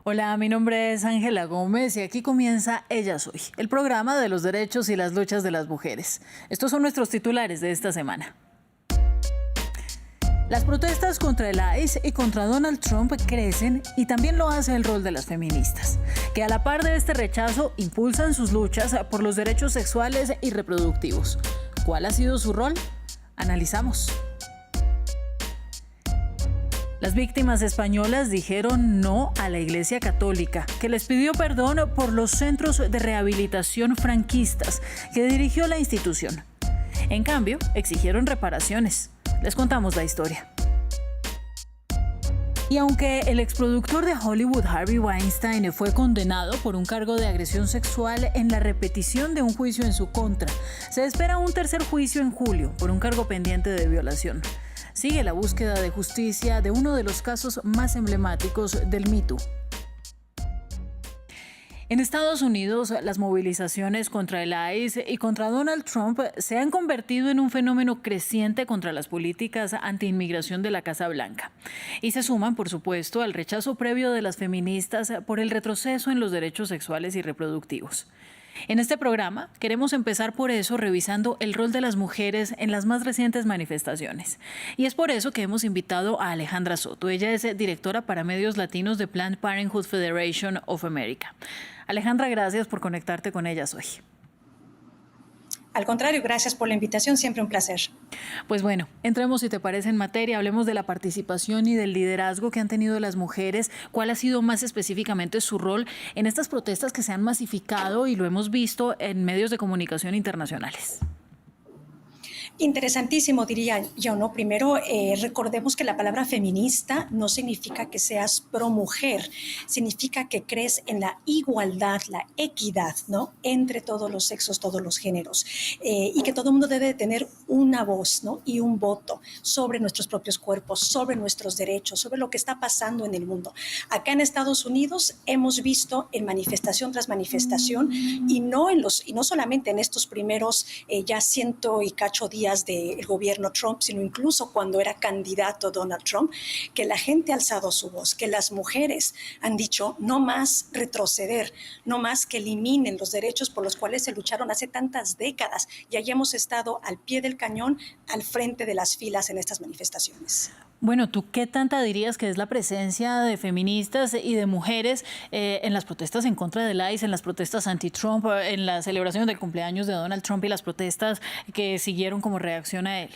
Hola, mi nombre es Ángela Gómez y aquí comienza Ella Soy, el programa de los derechos y las luchas de las mujeres. Estos son nuestros titulares de esta semana. Las protestas contra el ICE y contra Donald Trump crecen y también lo hace el rol de las feministas, que a la par de este rechazo impulsan sus luchas por los derechos sexuales y reproductivos. ¿Cuál ha sido su rol? Analizamos. Las víctimas españolas dijeron no a la Iglesia Católica, que les pidió perdón por los centros de rehabilitación franquistas que dirigió la institución. En cambio, exigieron reparaciones. Les contamos la historia. Y aunque el exproductor de Hollywood, Harvey Weinstein, fue condenado por un cargo de agresión sexual en la repetición de un juicio en su contra, se espera un tercer juicio en julio por un cargo pendiente de violación. Sigue la búsqueda de justicia de uno de los casos más emblemáticos del Me Too. En Estados Unidos, las movilizaciones contra el ICE y contra Donald Trump se han convertido en un fenómeno creciente contra las políticas antiinmigración de la Casa Blanca. Y se suman, por supuesto, al rechazo previo de las feministas por el retroceso en los derechos sexuales y reproductivos. En este programa queremos empezar por eso revisando el rol de las mujeres en las más recientes manifestaciones. Y es por eso que hemos invitado a Alejandra Soto. Ella es directora para medios latinos de Planned Parenthood Federation of America. Alejandra, gracias por conectarte con Ellas Hoy. Al contrario, gracias por la invitación, siempre un placer. Pues bueno, entremos, si te parece, en materia, hablemos de la participación y del liderazgo que han tenido las mujeres. ¿Cuál ha sido más específicamente su rol en estas protestas que se han masificado y lo hemos visto en medios de comunicación internacionales? Interesantísimo, diría yo, ¿no? Primero, recordemos que la palabra feminista no significa que seas pro mujer, significa que crees en la igualdad, la equidad, ¿no? Entre todos los sexos, todos los géneros, y que todo el mundo debe tener una voz, ¿no? Y un voto sobre nuestros propios cuerpos, sobre nuestros derechos, sobre lo que está pasando en el mundo. Acá en Estados Unidos hemos visto en manifestación tras manifestación, y no solamente en estos primeros ya ciento y cacho días del gobierno Trump, sino incluso cuando era candidato Donald Trump, que la gente ha alzado su voz, que las mujeres han dicho no más retroceder, no más que eliminen los derechos por los cuales se lucharon hace tantas décadas, y ahí hemos estado al pie del cañón, al frente de las filas en estas manifestaciones. Bueno, ¿tú qué tanta dirías que es la presencia de feministas y de mujeres en las protestas en contra del ICE, en las protestas anti-Trump, en la celebración del cumpleaños de Donald Trump y las protestas que siguieron como reacción a él?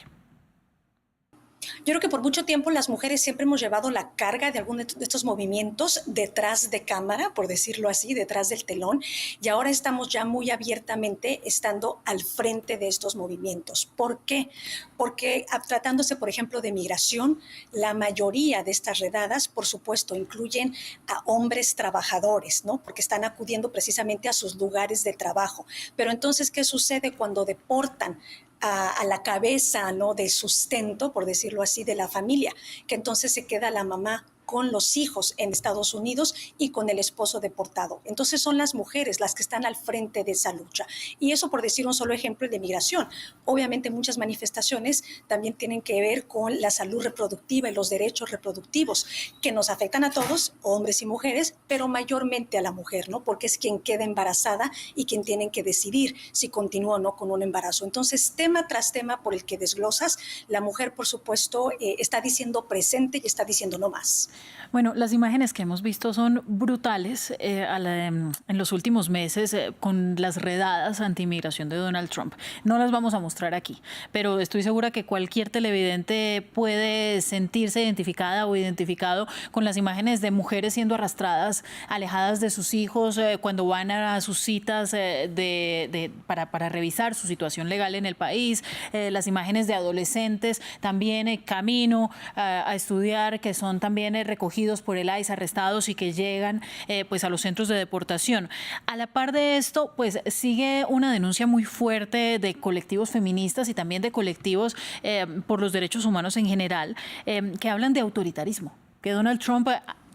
Yo creo que por mucho tiempo las mujeres siempre hemos llevado la carga de algunos de estos movimientos detrás de cámara, por decirlo así, detrás del telón, y ahora estamos ya muy abiertamente estando al frente de estos movimientos. ¿Por qué? Porque tratándose, por ejemplo, de migración, la mayoría de estas redadas, por supuesto, incluyen a hombres trabajadores, ¿no? Porque están acudiendo precisamente a sus lugares de trabajo. Pero entonces, ¿qué sucede cuando deportan a la cabeza, ¿no?, de sustento, por decirlo así, de la familia, que entonces se queda la mamá con los hijos en Estados Unidos y con el esposo deportado? Entonces son las mujeres las que están al frente de esa lucha. Y eso por decir un solo ejemplo de migración. Obviamente muchas manifestaciones también tienen que ver con la salud reproductiva y los derechos reproductivos, que nos afectan a todos, hombres y mujeres, pero mayormente a la mujer, ¿no? Porque es quien queda embarazada y quien tienen que decidir si continúa o no con un embarazo. Entonces, tema tras tema por el que desglosas, la mujer, por supuesto, está diciendo presente y está diciendo no más. Bueno, las imágenes que hemos visto son brutales en los últimos meses con las redadas anti-inmigración de Donald Trump. No las vamos a mostrar aquí, pero estoy segura que cualquier televidente puede sentirse identificada o identificado con las imágenes de mujeres siendo arrastradas, alejadas de sus hijos cuando van a sus citas para revisar su situación legal en el país, las imágenes de adolescentes también camino a estudiar, que son también recogidos por el ICE, arrestados y que llegan pues a los centros de deportación. A la par de esto, pues sigue una denuncia muy fuerte de colectivos feministas y también de colectivos por los derechos humanos en general, que hablan de autoritarismo, que Donald Trump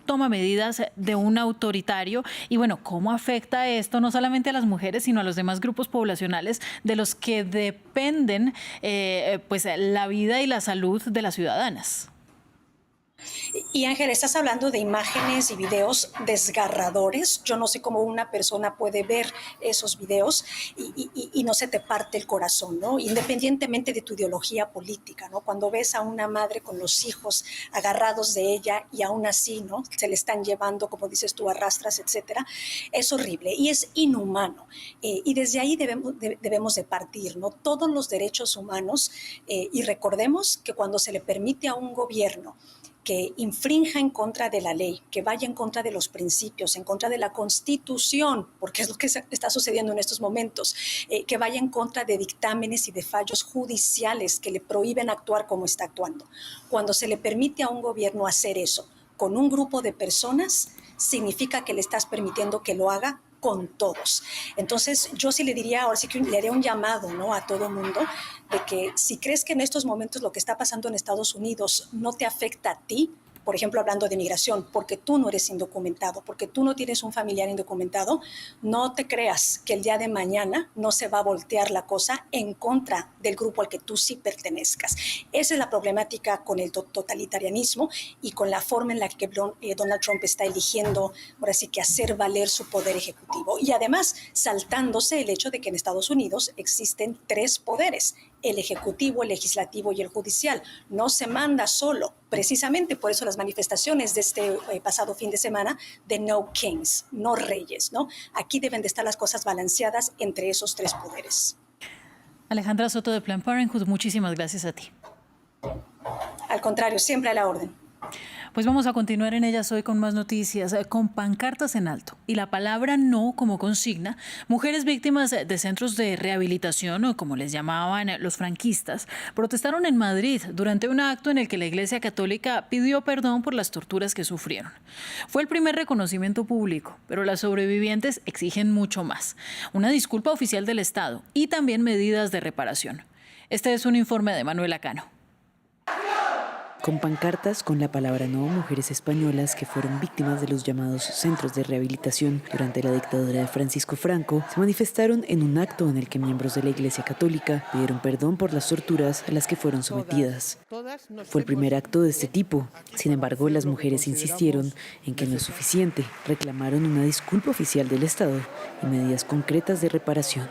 toma medidas de un autoritario. Y bueno, ¿cómo afecta esto no solamente a las mujeres, sino a los demás grupos poblacionales de los que dependen pues la vida y la salud de las ciudadanas? Y Ángel, estás hablando de imágenes y videos desgarradores. Yo no sé cómo una persona puede ver esos videos y no se te parte el corazón, ¿no? Independientemente de tu ideología política, ¿no? Cuando ves a una madre con los hijos agarrados de ella y aún así, ¿no? Se le están llevando, como dices tú, arrastras, etcétera. Es horrible y es inhumano. Y desde ahí debemos de partir, ¿no? Todos los derechos humanos y recordemos que cuando se le permite a un gobierno que infrinja en contra de la ley, que vaya en contra de los principios, en contra de la Constitución, porque es lo que está sucediendo en estos momentos, que vaya en contra de dictámenes y de fallos judiciales que le prohíben actuar como está actuando. Cuando se le permite a un gobierno hacer eso con un grupo de personas, significa que le estás permitiendo que lo haga con todos. Entonces, yo sí le diría, ahora sí que le haría un llamado, ¿no?, a todo mundo, de que si crees que en estos momentos lo que está pasando en Estados Unidos no te afecta a ti, por ejemplo, hablando de migración, porque tú no eres indocumentado, porque tú no tienes un familiar indocumentado, no te creas que el día de mañana no se va a voltear la cosa en contra del grupo al que tú sí pertenezcas. Esa es la problemática con el totalitarismo y con la forma en la que Donald Trump está eligiendo, ahora sí que hacer valer su poder ejecutivo. Y además, saltándose el hecho de que en Estados Unidos existen 3 poderes, el ejecutivo, el legislativo y el judicial. No se manda solo. Precisamente por eso las manifestaciones de este pasado fin de semana de No Kings, no reyes, ¿no? Aquí deben de estar las cosas balanceadas entre esos 3 poderes. Alejandra Soto de Planned Parenthood, muchísimas gracias a ti. Al contrario, siempre a la orden. Pues vamos a continuar en Ellas Hoy con más noticias, con pancartas en alto y la palabra no como consigna. Mujeres víctimas de centros de rehabilitación, o como les llamaban los franquistas, protestaron en Madrid durante un acto en el que la Iglesia Católica pidió perdón por las torturas que sufrieron. Fue el primer reconocimiento público, pero las sobrevivientes exigen mucho más. Una disculpa oficial del Estado y también medidas de reparación. Este es un informe de Manuela Cano. Con pancartas con la palabra no, mujeres españolas que fueron víctimas de los llamados centros de rehabilitación durante la dictadura de Francisco Franco se manifestaron en un acto en el que miembros de la Iglesia Católica pidieron perdón por las torturas a las que fueron sometidas. Fue el primer acto de este tipo. Sin embargo, las mujeres insistieron en que no es suficiente. Reclamaron una disculpa oficial del Estado y medidas concretas de reparación.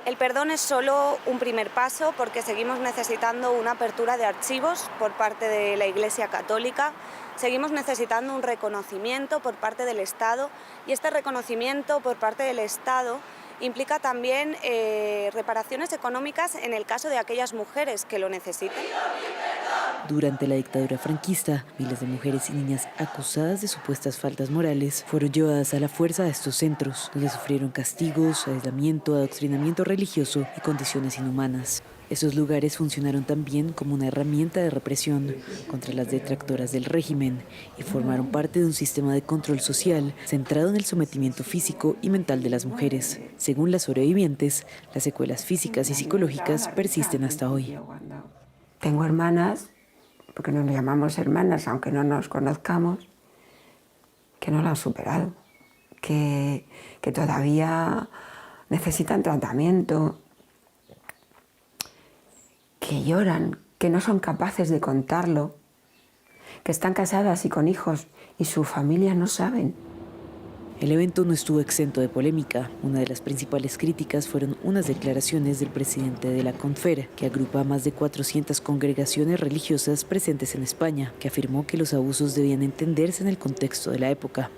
El perdón es solo un primer paso porque seguimos necesitando una apertura de archivos por parte de la Iglesia Católica, seguimos necesitando un reconocimiento por parte del Estado y este reconocimiento por parte del Estado implica también reparaciones económicas en el caso de aquellas mujeres que lo necesiten. Durante la dictadura franquista, miles de mujeres y niñas acusadas de supuestas faltas morales fueron llevadas a la fuerza a estos centros, donde sufrieron castigos, aislamiento, adoctrinamiento religioso y condiciones inhumanas. Esos lugares funcionaron también como una herramienta de represión contra las detractoras del régimen y formaron parte de un sistema de control social centrado en el sometimiento físico y mental de las mujeres. Según las sobrevivientes, las secuelas físicas y psicológicas persisten hasta hoy. Tengo hermanas, porque nos llamamos hermanas, aunque no nos conozcamos, que no lo han superado, que todavía necesitan tratamiento, que lloran, que no son capaces de contarlo, que están casadas y con hijos y su familia no saben. El evento no estuvo exento de polémica. Una de las principales críticas fueron unas declaraciones del presidente de la Confer, que agrupa a más de 400 congregaciones religiosas presentes en España, que afirmó que los abusos debían entenderse en el contexto de la época.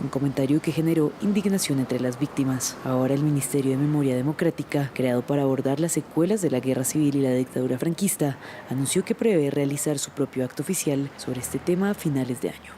Un comentario que generó indignación entre las víctimas. Ahora el Ministerio de Memoria Democrática, creado para abordar las secuelas de la guerra civil y la dictadura franquista, anunció que prevé realizar su propio acto oficial sobre este tema a finales de año.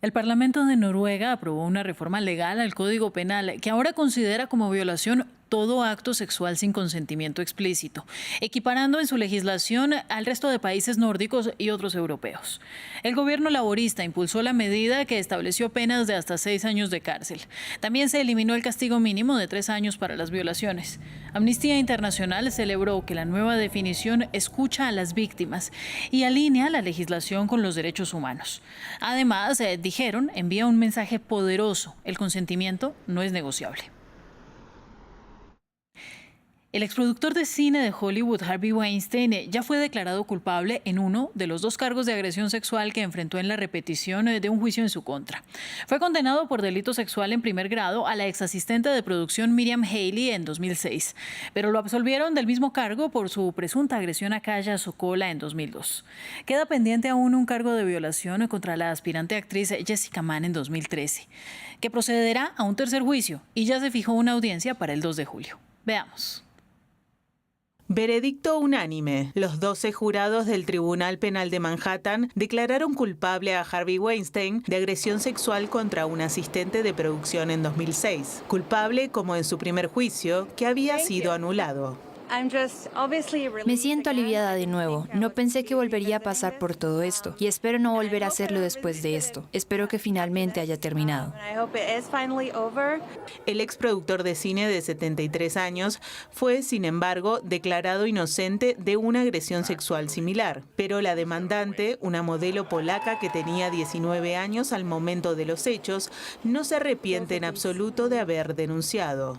El Parlamento de Noruega aprobó una reforma legal al Código Penal que ahora considera como violación todo acto sexual sin consentimiento explícito, equiparando en su legislación al resto de países nórdicos y otros europeos. El gobierno laborista impulsó la medida que estableció penas de hasta 6 años de cárcel. También se eliminó el castigo mínimo de 3 años para las violaciones. Amnistía Internacional celebró que la nueva definición escucha a las víctimas y alinea la legislación con los derechos humanos. Además, dijeron, envía un mensaje poderoso: el consentimiento no es negociable. El exproductor de cine de Hollywood, Harvey Weinstein, ya fue declarado culpable en uno de los 2 cargos de agresión sexual que enfrentó en la repetición de un juicio en su contra. Fue condenado por delito sexual en primer grado a la exasistente de producción Miriam Haley en 2006, pero lo absolvieron del mismo cargo por su presunta agresión a Kaya Sokol en 2002. Queda pendiente aún un cargo de violación contra la aspirante actriz Jessica Mann en 2013, que procederá a un tercer juicio y ya se fijó una audiencia para el 2 de julio. Veamos. Veredicto unánime. Los 12 jurados del Tribunal Penal de Manhattan declararon culpable a Harvey Weinstein de agresión sexual contra un asistente de producción en 2006. Culpable como en su primer juicio, que había sido anulado. Me siento aliviada de nuevo. No pensé que volvería a pasar por todo esto y espero no volver a hacerlo después de esto. Espero que finalmente haya terminado. El exproductor de cine de 73 años fue, sin embargo, declarado inocente de una agresión sexual similar. Pero la demandante, una modelo polaca que tenía 19 años al momento de los hechos, no se arrepiente en absoluto de haber denunciado.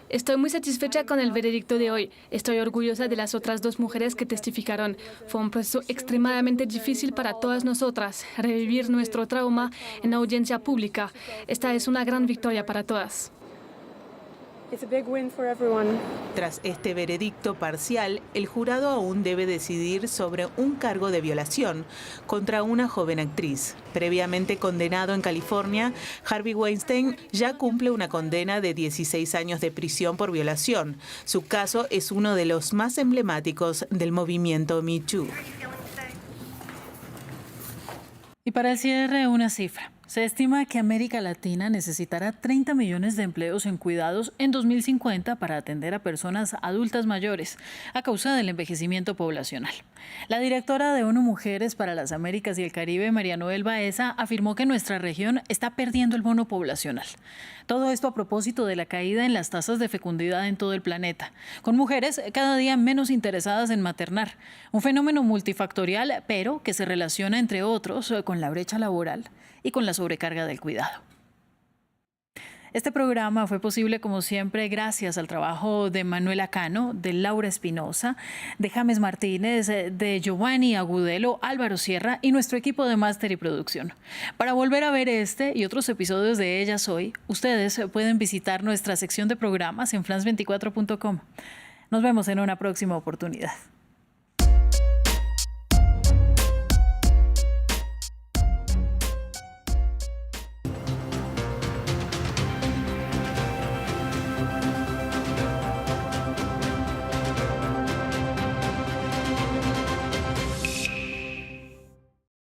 Estoy muy satisfecha con el veredicto de hoy. Estoy orgullosa de las otras 2 mujeres que testificaron. Fue un proceso extremadamente difícil para todas nosotras, revivir nuestro trauma en la audiencia pública. Esta es una gran victoria para todas. Tras este veredicto parcial, el jurado aún debe decidir sobre un cargo de violación contra una joven actriz. Previamente condenado en California, Harvey Weinstein ya cumple una condena de 16 años de prisión por violación. Su caso es uno de los más emblemáticos del movimiento Me Too. Y para el cierre, una cifra. Se estima que América Latina necesitará 30 millones de empleos en cuidados en 2050 para atender a personas adultas mayores a causa del envejecimiento poblacional. La directora de ONU Mujeres para las Américas y el Caribe, María Noel Baeza, afirmó que nuestra región está perdiendo el bono poblacional. Todo esto a propósito de la caída en las tasas de fecundidad en todo el planeta, con mujeres cada día menos interesadas en maternar. Un fenómeno multifactorial, pero que se relaciona, entre otros, con la brecha laboral y con la sobrecarga del cuidado. Este programa fue posible, como siempre, gracias al trabajo de Manuela Cano, de Laura Espinosa, de James Martínez, de Giovanni Agudelo, Álvaro Sierra y nuestro equipo de máster y producción. Para volver a ver este y otros episodios de Ellas Hoy, ustedes pueden visitar nuestra sección de programas en france24.com. Nos vemos en una próxima oportunidad.